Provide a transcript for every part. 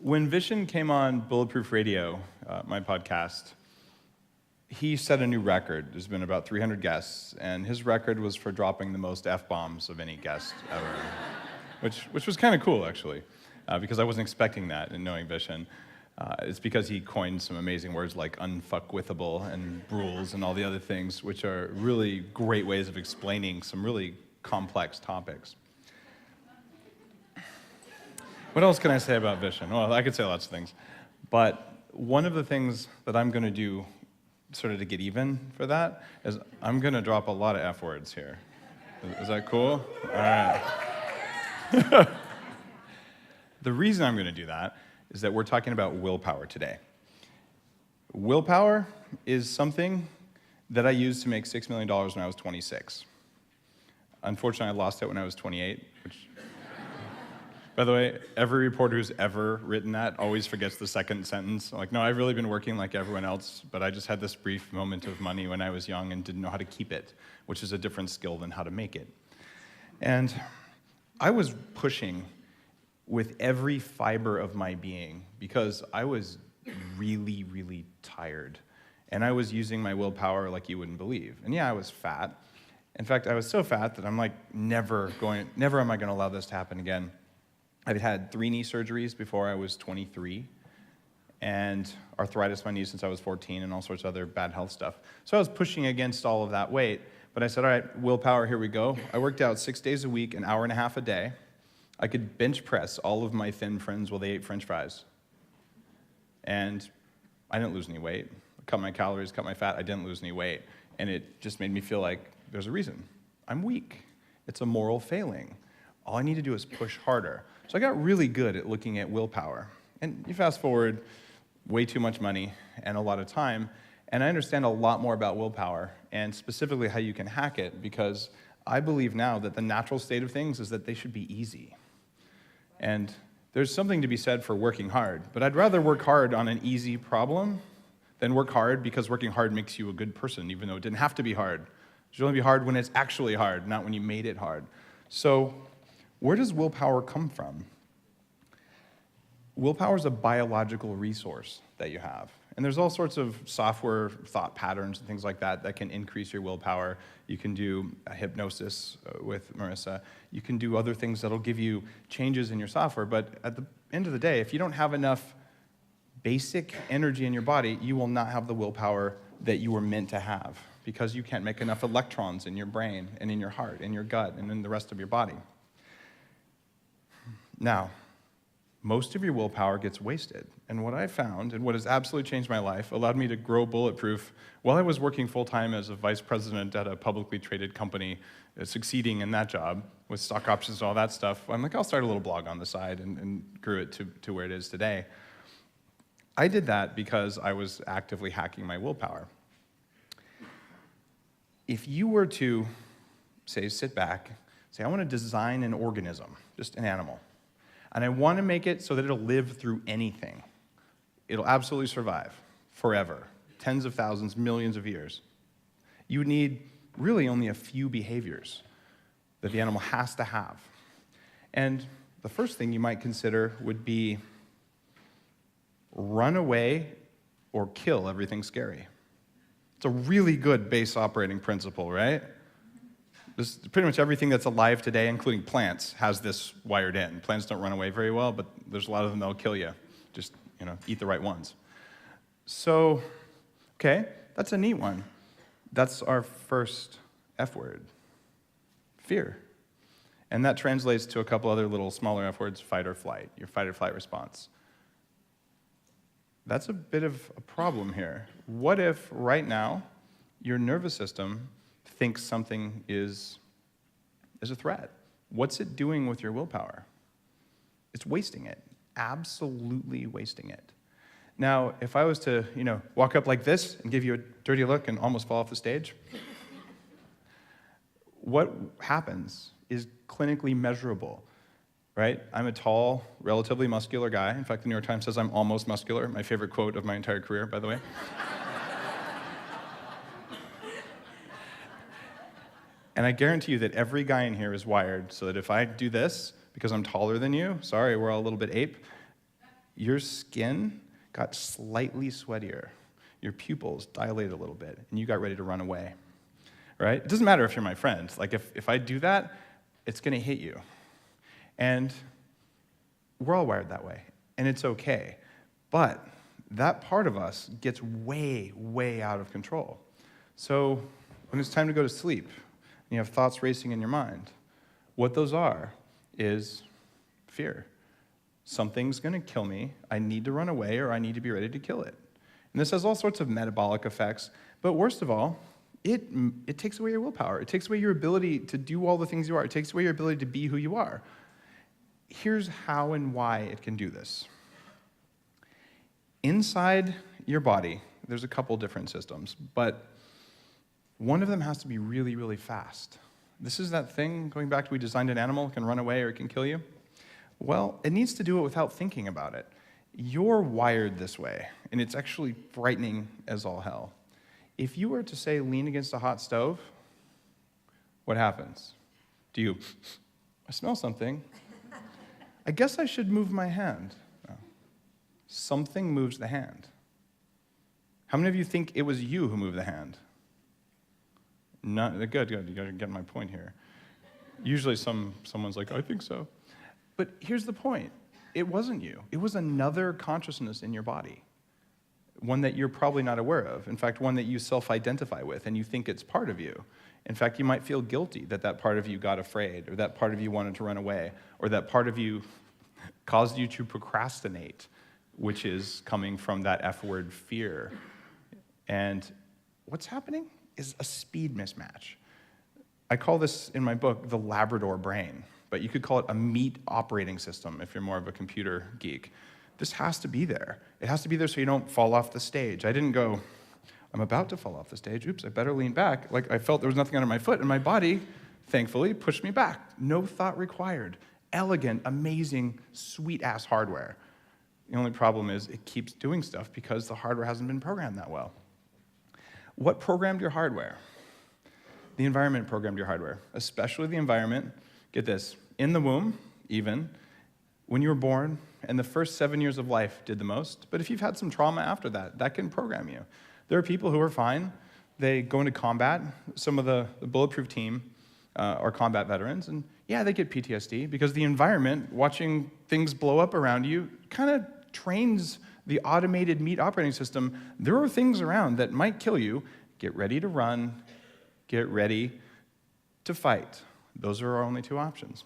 When Vishen came on Bulletproof Radio, my podcast, he set a new record. There's been about 300 guests, and his record was for dropping the most F-bombs of any guest ever, which was kind of cool, actually, because I wasn't expecting that in knowing Vishen. It's because he coined some amazing words like unfuckwithable and rules and all the other things, which are really great ways of explaining some really complex topics. What else can I say about Vishen? Well, I could say lots of things, but one of the things that I'm going to do sort of to get even for that is I'm going to drop a lot of F words here. Is that cool? All right. The reason I'm going to do that is that we're talking about willpower today. Willpower is something that I used to make $6 million when I was 26. Unfortunately, I lost it when I was 28, which, by the way, every reporter who's ever written that always forgets the second sentence. Like, no, I've really been working like everyone else, but I just had this brief moment of money when I was young and didn't know how to keep it, which is a different skill than how to make it. And I was pushing with every fiber of my being because I was really, really tired. And I was using my willpower like you wouldn't believe. And yeah, I was fat. In fact, I was so fat that I'm like, never am I going to allow this to happen again. I've had 3 knee surgeries before I was 23, and arthritis in my knees since I was 14, and all sorts of other bad health stuff. So I was pushing against all of that weight, but I said, all right, willpower, here we go. I worked out 6 days a week, an hour and a half a day. I could bench press all of my thin friends while they ate French fries. And I didn't lose any weight. I cut my calories, cut my fat, I didn't lose any weight. And it just made me feel like there's a reason. I'm weak. It's a moral failing. All I need to do is push harder. So I got really good at looking at willpower. And you fast forward, way too much money and a lot of time, and I understand a lot more about willpower and specifically how you can hack it, because I believe now that the natural state of things is that they should be easy. And there's something to be said for working hard, but I'd rather work hard on an easy problem than work hard because working hard makes you a good person, even though it didn't have to be hard. It should only be hard when it's actually hard, not when you made it hard. So where does willpower come from? Willpower is a biological resource that you have. And there's all sorts of software thought patterns and things like that that can increase your willpower. You can do a hypnosis with Marissa. You can do other things that'll give you changes in your software. But at the end of the day, if you don't have enough basic energy in your body, you will not have the willpower that you were meant to have, because you can't make enough electrons in your brain and in your heart, in your gut, and in the rest of your body. Now, most of your willpower gets wasted. And what I found, and what has absolutely changed my life, allowed me to grow Bulletproof while I was working full-time as a vice president at a publicly traded company, succeeding in that job with stock options and all that stuff. I'm like, I'll start a little blog on the side, and grew it to where it is today. I did that because I was actively hacking my willpower. If you were to, say, sit back, say, I want to design an organism, just an animal, and I want to make it so that it'll live through anything. It'll absolutely survive forever, tens of thousands, millions of years. You would need really only a few behaviors that the animal has to have. And the first thing you might consider would be run away or kill everything scary. It's a really good base operating principle, right? Pretty much everything that's alive today, including plants, has this wired in. Plants don't run away very well, but there's a lot of them that'll kill you. Just, eat the right ones. So, okay, that's a neat one. That's our first F word, fear. And that translates to a couple other little smaller F words, fight or flight, your fight or flight response. That's a bit of a problem here. What if right now your nervous system thinks something is a threat? What's it doing with your willpower? It's wasting it, absolutely wasting it. Now, if I was to, walk up like this and give you a dirty look and almost fall off the stage, what happens is clinically measurable, right? I'm a tall, relatively muscular guy. In fact, the New York Times says I'm almost muscular, my favorite quote of my entire career, by the way. And I guarantee you that every guy in here is wired so that if I do this, because I'm taller than you, sorry, we're all a little bit ape, your skin got slightly sweatier. Your pupils dilated a little bit, and you got ready to run away, right? It doesn't matter if you're my friend. Like, if I do that, it's going to hit you. And we're all wired that way, and it's okay. But that part of us gets way, way out of control. So when it's time to go to sleep, and you have thoughts racing in your mind, what those are is fear. Something's going to kill me. I need to run away, or I need to be ready to kill it. And this has all sorts of metabolic effects. But worst of all, it takes away your willpower. It takes away your ability to do all the things you are. It takes away your ability to be who you are. Here's how and why it can do this. Inside your body, there's a couple different systems, but one of them has to be really, really fast. This is that thing, going back to we designed an animal, it can run away or it can kill you. Well, it needs to do it without thinking about it. You're wired this way, and it's actually frightening as all hell. If you were to, say, lean against a hot stove, what happens? Do you, I smell something. I guess I should move my hand. No. Something moves the hand. How many of you think it was you who moved the hand? Not good. You got to get my point here. Usually someone's like, I think so. But here's the point. It wasn't you. It was another consciousness in your body, one that you're probably not aware of. In fact, one that you self-identify with, and you think it's part of you. In fact, you might feel guilty that that part of you got afraid, or that part of you wanted to run away, or that part of you caused you to procrastinate, which is coming from that F word, fear. And what's happening is a speed mismatch. I call this, in my book, the Labrador brain, but you could call it a meat operating system if you're more of a computer geek. This has to be there. It has to be there so you don't fall off the stage. I didn't go, I'm about to fall off the stage. Oops, I better lean back. Like, I felt there was nothing under my foot, and my body, thankfully, pushed me back. No thought required. Elegant, amazing, sweet-ass hardware. The only problem is it keeps doing stuff because the hardware hasn't been programmed that well. What programmed your hardware? The environment programmed your hardware, especially the environment, get this, in the womb, even, when you were born, and the first 7 years of life did the most. But if you've had some trauma after that, that can program you. There are people who are fine. They go into combat. Some of the Bulletproof team are combat veterans, and yeah, they get PTSD because the environment, watching things blow up around you, kind of trains the automated meat operating system. There are things around that might kill you. Get ready to run. Get ready to fight. Those are our only two options.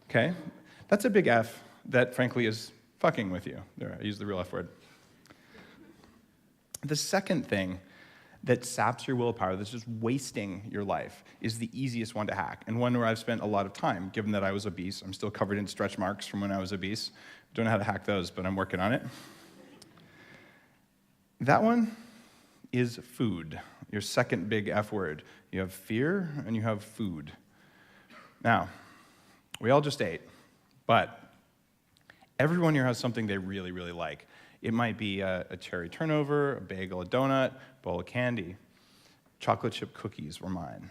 Okay? That's a big F that, frankly, is fucking with you. There, I used the real F word. The second thing that saps your willpower, that's just wasting your life, is the easiest one to hack, and one where I've spent a lot of time, given that I was obese. I'm still covered in stretch marks from when I was obese. Don't know how to hack those, but I'm working on it. That one is food, your second big F word. You have fear, and you have food. Now, we all just ate, but everyone here has something they really, really like. It might be a cherry turnover, a bagel, a donut, bowl of candy. Chocolate chip cookies were mine.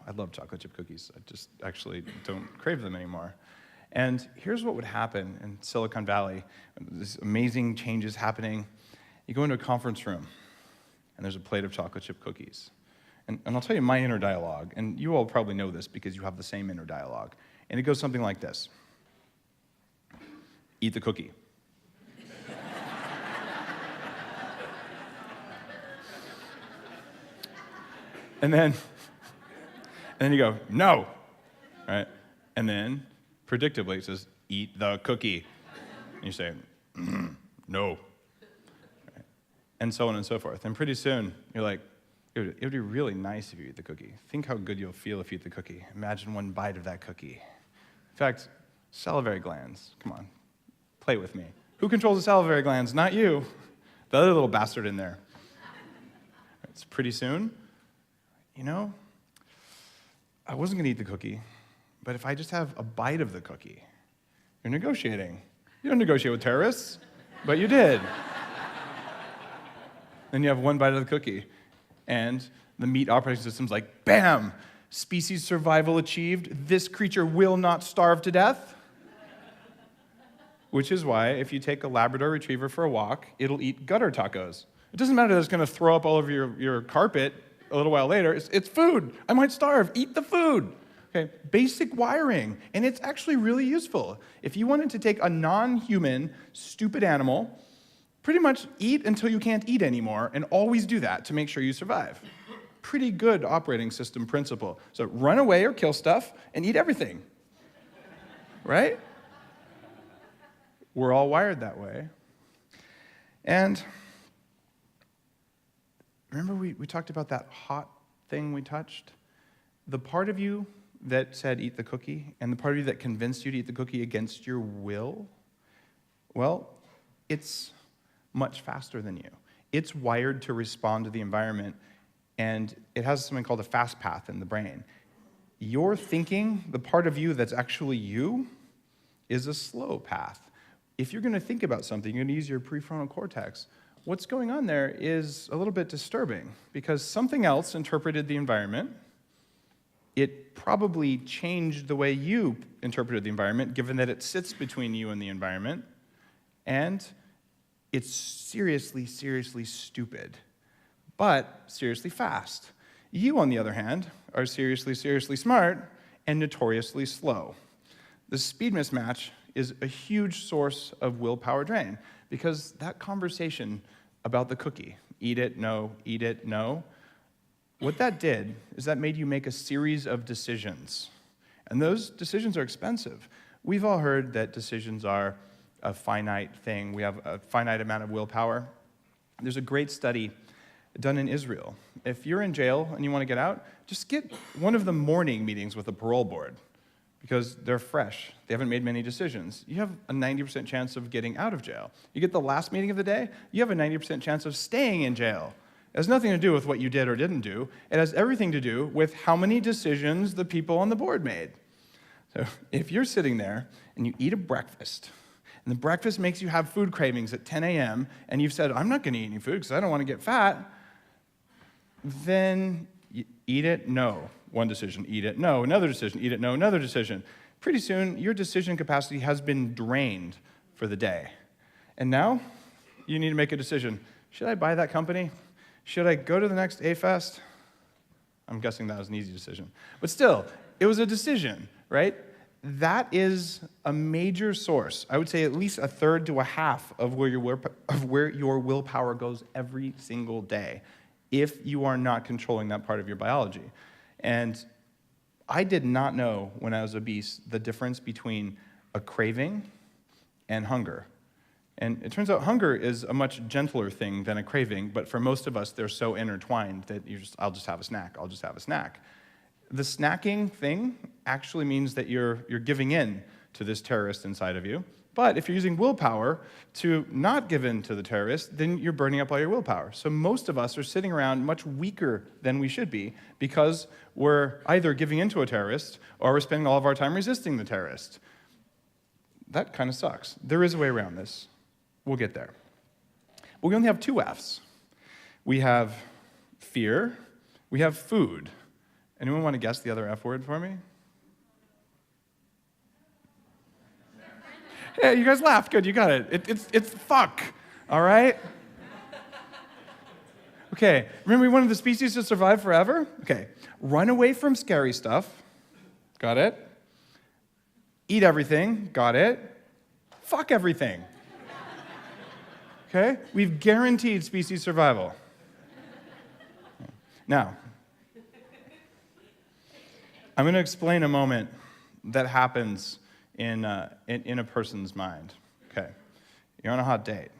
I love chocolate chip cookies. I just actually don't crave them anymore. And here's what would happen in Silicon Valley. These amazing changes happening. You go into a conference room, and there's a plate of chocolate chip cookies. And I'll tell you my inner dialogue, and you all probably know this because you have the same inner dialogue. And it goes something like this. Eat the cookie. And then you go, no, right? And then, predictably, it says, eat the cookie. And you say, no. Right? And so on and so forth. And pretty soon, you're like, it would be really nice if you eat the cookie. Think how good you'll feel if you eat the cookie. Imagine one bite of that cookie. In fact, salivary glands, come on, play with me. Who controls the salivary glands? Not you. The other little bastard in there. It's pretty soon. You know, I wasn't going to eat the cookie, but if I just have a bite of the cookie, you're negotiating. You don't negotiate with terrorists, but you did. Then you have one bite of the cookie, and the meat operating system's like, bam, species survival achieved. This creature will not starve to death. which is why if you take a Labrador Retriever for a walk, it'll eat gutter tacos. It doesn't matter that it's going to throw up all over your carpet a little while later. It's food. I might starve. Eat the food. Okay, basic wiring, and it's actually really useful. If you wanted to take a non-human, stupid animal, pretty much eat until you can't eat anymore, and always do that to make sure you survive. Pretty good operating system principle. So run away or kill stuff and eat everything, right? We're all wired that way. And remember we talked about that hot thing we touched? The part of you that said eat the cookie, and the part of you that convinced you to eat the cookie against your will, well, it's much faster than you. It's wired to respond to the environment, and it has something called a fast path in the brain. Your thinking, the part of you that's actually you, is a slow path. If you're going to think about something, you're going to use your prefrontal cortex. What's going on there is a little bit disturbing, because something else interpreted the environment. It probably changed the way you interpreted the environment, given that it sits between you and the environment, and it's seriously, seriously stupid, but seriously fast. You, on the other hand, are seriously, seriously smart and notoriously slow. The speed mismatch is a huge source of willpower drain, because that conversation about the cookie, eat it, no, what that did is that made you make a series of decisions. And those decisions are expensive. We've all heard that decisions are a finite thing. We have a finite amount of willpower. There's a great study done in Israel. If you're in jail and you want to get out, just get one of the morning meetings with a parole board, because they're fresh. They haven't made many decisions. You have a 90% chance of getting out of jail. You get the last meeting of the day, you have a 90% chance of staying in jail. It has nothing to do with what you did or didn't do. It has everything to do with how many decisions the people on the board made. So if you're sitting there and you eat a breakfast, and the breakfast makes you have food cravings at 10 a.m., and you've said, I'm not going to eat any food because I don't want to get fat, then you eat it, no. One decision, eat it, no. Another decision, eat it, no. Another decision. Pretty soon, your decision capacity has been drained for the day. And now, you need to make a decision. Should I buy that company? Should I go to the next A-Fest? I'm guessing that was an easy decision. But still, it was a decision, right? That is a major source. I would say at least a third to a half of where your willpower goes every single day, if you are not controlling that part of your biology. And I did not know when I was obese the difference between a craving and hunger. And it turns out hunger is a much gentler thing than a craving, but for most of us, they're so intertwined that I'll just have a snack, I'll just have a snack. The snacking thing actually means that you're giving in to this terrorist inside of you. But if you're using willpower to not give in to the terrorist, then you're burning up all your willpower. So most of us are sitting around much weaker than we should be, because we're either giving in to a terrorist or we're spending all of our time resisting the terrorist. That kind of sucks. There is a way around this. We'll get there. But we only have two F's. We have fear, we have food. Anyone want to guess the other F word for me? Yeah, you guys laughed. Good, you got it. It's fuck, all right? Okay, remember we wanted the species to survive forever? Okay, run away from scary stuff. Got it? Eat everything. Got it? Fuck everything. Okay? We've guaranteed species survival. Now, I'm going to explain a moment that happens in a person's mind. Okay, you're on a hot date.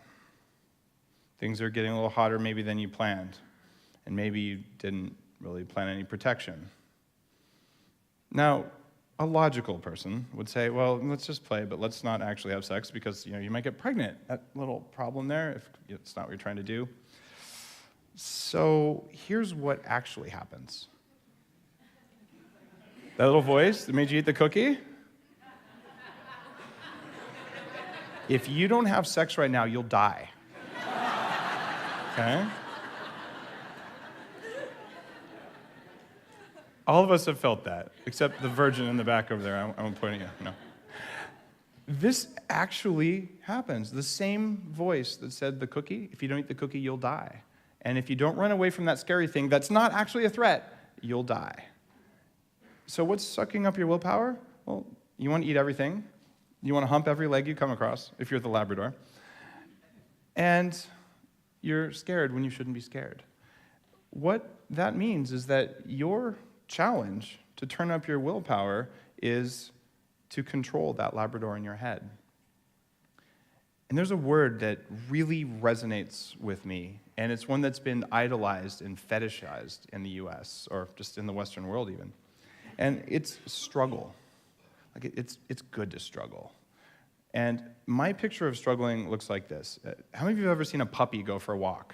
Things are getting a little hotter maybe than you planned, and maybe you didn't really plan any protection. Now, a logical person would say, well, let's just play, but let's not actually have sex because you might get pregnant. That little problem there, if it's not what you're trying to do. So here's what actually happens. That little voice that made you eat the cookie? If you don't have sex right now, you'll die. Okay? All of us have felt that, except the virgin in the back over there. I'm pointing at you. No. This actually happens. The same voice that said the cookie, if you don't eat the cookie, you'll die. And if you don't run away from that scary thing that's not actually a threat, you'll die. So what's sucking up your willpower? Well, you want to eat everything. You want to hump every leg you come across, if you're the Labrador. And you're scared when you shouldn't be scared. What that means is that your challenge to turn up your willpower is to control that Labrador in your head. And there's a word that really resonates with me, and it's one that's been idolized and fetishized in the US, or just in the Western world even. And it's struggle. Like it's good to struggle. And my picture of struggling looks like this. How many of you have ever seen a puppy go for a walk?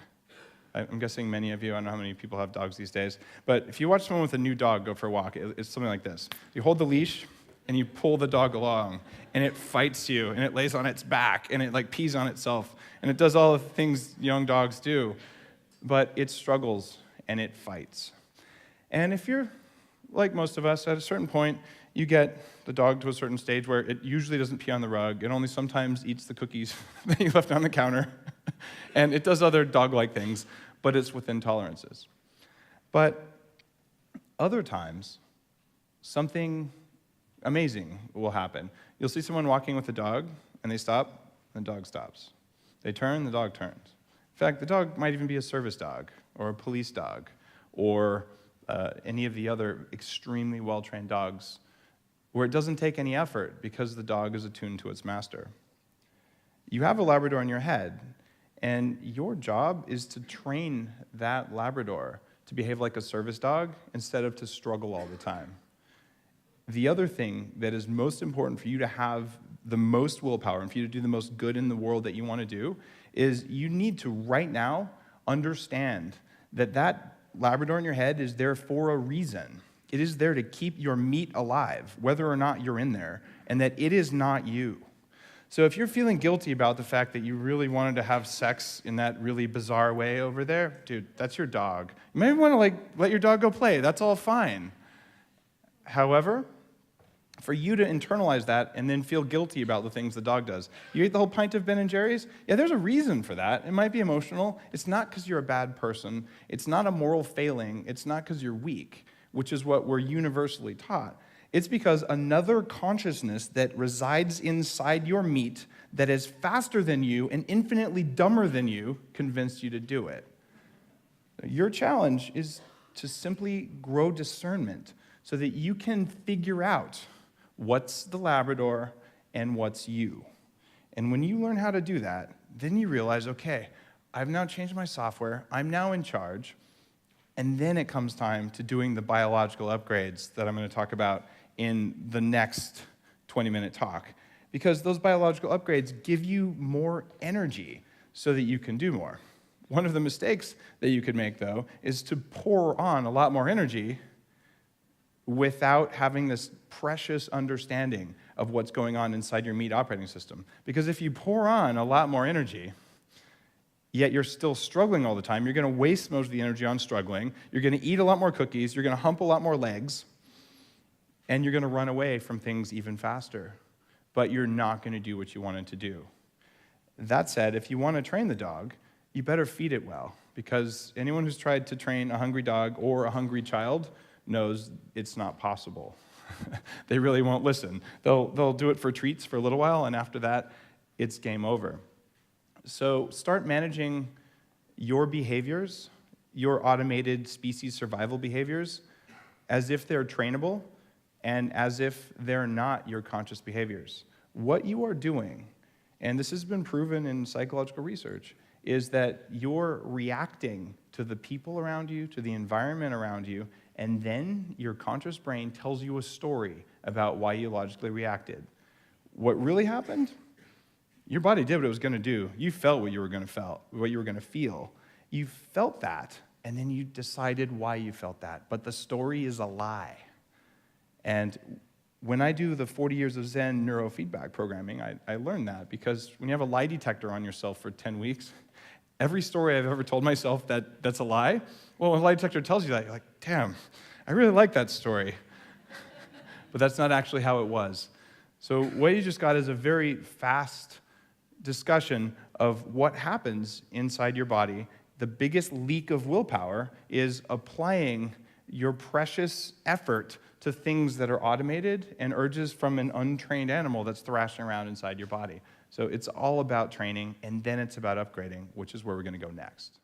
I'm guessing many of you. I don't know how many people have dogs these days. But if you watch someone with a new dog go for a walk, it's something like this. You hold the leash, and you pull the dog along, and it fights you, and it lays on its back, and it like pees on itself, and it does all the things young dogs do. But it struggles, and it fights. And if you're like most of us, at a certain point, you get the dog to a certain stage where it usually doesn't pee on the rug. It only sometimes eats the cookies that you left on the counter. And it does other dog-like things, but it's within tolerances. But other times, something amazing will happen. You'll see someone walking with a dog, and they stop, and the dog stops. They turn, the dog turns. In fact, the dog might even be a service dog, or a police dog, or any of the other extremely well-trained dogs, where it doesn't take any effort because the dog is attuned to its master. You have a Labrador in your head, and your job is to train that Labrador to behave like a service dog instead of to struggle all the time. The other thing that is most important for you to have the most willpower and for you to do the most good in the world that you want to do is you need to right now understand that that Labrador in your head is there for a reason. It is there to keep your meat alive, whether or not you're in there, and that it is not you. So if you're feeling guilty about the fact that you really wanted to have sex in that really bizarre way over there, dude, that's your dog. You may want to let your dog go play. That's all fine. However, for you to internalize that and then feel guilty about the things the dog does. You ate the whole pint of Ben & Jerry's? Yeah, there's a reason for that. It might be emotional. It's not because you're a bad person. It's not a moral failing. It's not because you're weak, which is what we're universally taught. It's because another consciousness that resides inside your meat that is faster than you and infinitely dumber than you convinced you to do it. Your challenge is to simply grow discernment so that you can figure out what's the Labrador and what's you. And when you learn how to do that, then you realize, okay, I've now changed my software, I'm now in charge, and then it comes time to doing the biological upgrades that I'm going to talk about in the next 20-minute talk. Because those biological upgrades give you more energy so that you can do more. One of the mistakes that you could make, though, is to pour on a lot more energy without having this precious understanding of what's going on inside your meat operating system. Because if you pour on a lot more energy, yet you're still struggling all the time, you're going to waste most of the energy on struggling, you're going to eat a lot more cookies, you're going to hump a lot more legs, and you're going to run away from things even faster. But you're not going to do what you wanted to do. That said, if you want to train the dog, you better feed it well, because anyone who's tried to train a hungry dog or a hungry child knows it's not possible. They really won't listen. They'll do it for treats for a little while, and after that, it's game over. So start managing your behaviors, your automated species survival behaviors, as if they're trainable and as if they're not your conscious behaviors. What you are doing, and this has been proven in psychological research, is that you're reacting to the people around you, to the environment around you, and then your conscious brain tells you a story about why you logically reacted. What really happened? Your body did what it was going to do. You felt what you were going to feel. You felt that, and then you decided why you felt that. But the story is a lie. And when I do the 40 years of Zen neurofeedback programming, I learned that, because when you have a lie detector on yourself for 10 weeks, every story I've ever told myself that's a lie, well, when a lie detector tells you that, you're like, damn, I really like that story. But that's not actually how it was. So what you just got is a very fast discussion of what happens inside your body. The biggest leak of willpower is applying your precious effort to things that are automated and urges from an untrained animal that's thrashing around inside your body. So it's all about training, and then it's about upgrading, which is where we're going to go next.